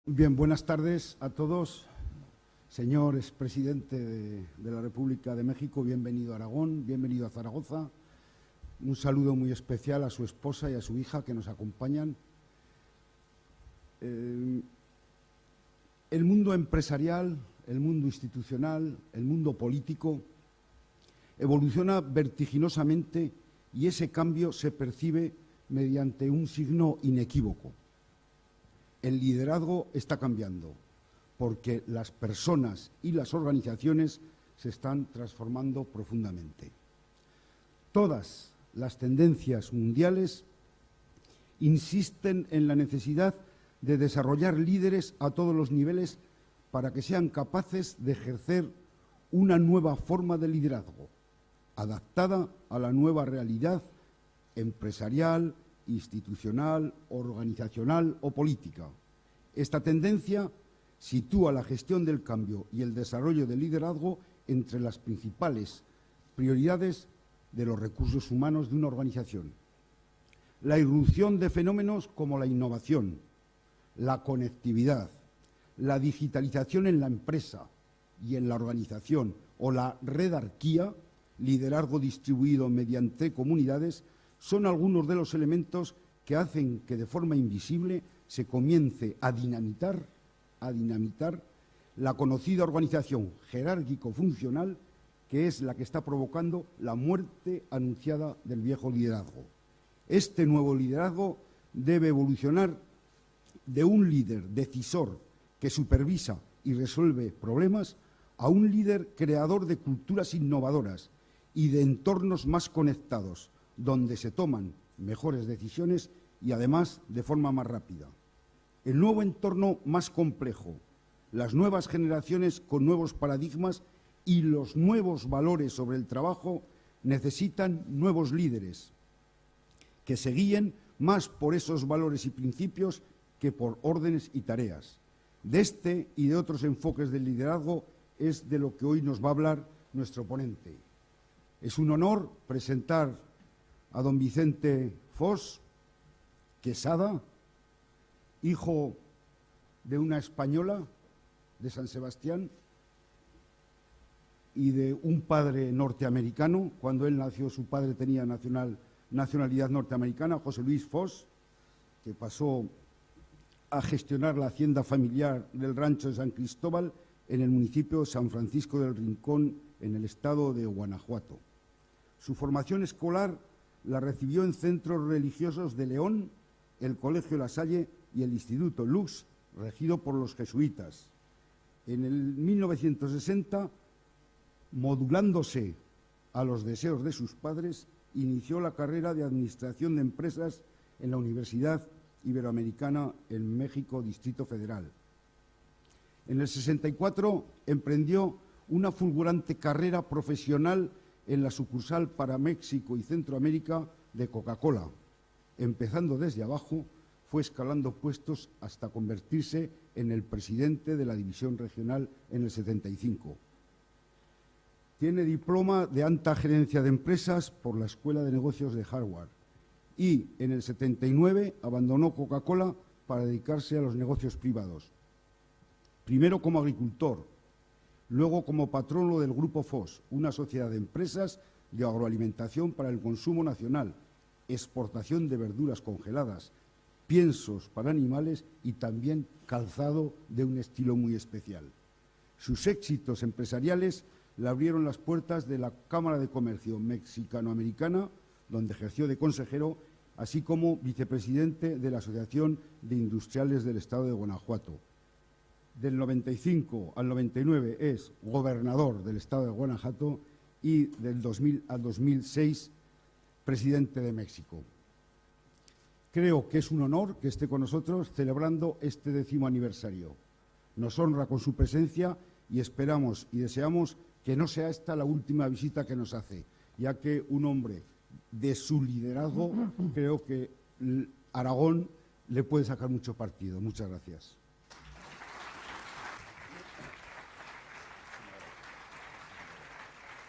Bien, buenas tardes a todos. Señor expresidente de la República de México, bienvenido a Aragón, bienvenido a Zaragoza. Un saludo muy especial a su esposa y a su hija que nos acompañan. El mundo empresarial, el mundo institucional, el mundo político evoluciona vertiginosamente y ese cambio se percibe mediante un signo inequívoco. El liderazgo está cambiando porque las personas y las organizaciones se están transformando profundamente. Todas las tendencias mundiales insisten en la necesidad de desarrollar líderes a todos los niveles para que sean capaces de ejercer una nueva forma de liderazgo, adaptada a la nueva realidad empresarial, institucional, organizacional o política. Esta tendencia sitúa la gestión del cambio y el desarrollo del liderazgo entre las principales prioridades de los recursos humanos de una organización. La irrupción de fenómenos como la innovación, la conectividad, la digitalización en la empresa y en la organización o la redarquía, liderazgo distribuido mediante comunidades, son algunos de los elementos que hacen que de forma invisible se comience a dinamitar la conocida organización jerárquico-funcional, que es la que está provocando la muerte anunciada del viejo liderazgo. Este nuevo liderazgo debe evolucionar de un líder decisor que supervisa y resuelve problemas a un líder creador de culturas innovadoras y de entornos más conectados, donde se toman mejores decisiones y además de forma más rápida. El nuevo entorno más complejo, las nuevas generaciones con nuevos paradigmas y los nuevos valores sobre el trabajo necesitan nuevos líderes que se guíen más por esos valores y principios que por órdenes y tareas. De este y de otros enfoques del liderazgo es de lo que hoy nos va a hablar nuestro ponente. Es un honor presentar a don Vicente Fos Quesada, hijo de una española de San Sebastián y de un padre norteamericano. Cuando él nació, su padre tenía nacionalidad norteamericana, José Luis Fos, que pasó a gestionar la hacienda familiar del rancho de San Cristóbal en el municipio de San Francisco del Rincón, en el estado de Guanajuato. Su formación escolar la recibió en centros religiosos de León, el Colegio La Salle y el Instituto Lux, regido por los jesuitas. En el 1960, modulándose a los deseos de sus padres, inició la carrera de Administración de Empresas en la Universidad Iberoamericana en México, Distrito Federal. En el 64 emprendió una fulgurante carrera profesional en la sucursal para México y Centroamérica de Coca-Cola. Empezando desde abajo, fue escalando puestos hasta convertirse en el presidente de la división regional en el 75. Tiene diploma de alta gerencia de empresas por la Escuela de Negocios de Harvard y en el 79 abandonó Coca-Cola para dedicarse a los negocios privados. Primero como agricultor, luego como patrono del Grupo Fos, una sociedad de empresas de agroalimentación para el consumo nacional, exportación de verduras congeladas, piensos para animales y también calzado de un estilo muy especial. Sus éxitos empresariales le abrieron las puertas de la Cámara de Comercio Mexicano-Americana, donde ejerció de consejero, así como vicepresidente de la Asociación de Industriales del Estado de Guanajuato. Del 95 al 99 es gobernador del Estado de Guanajuato y del 2000 al 2006 presidente de México. Creo que es un honor que esté con nosotros celebrando este 10º aniversario. Nos honra con su presencia y esperamos y deseamos que no sea esta la última visita que nos hace, ya que un hombre de su liderazgo creo que Aragón le puede sacar mucho partido. Muchas gracias.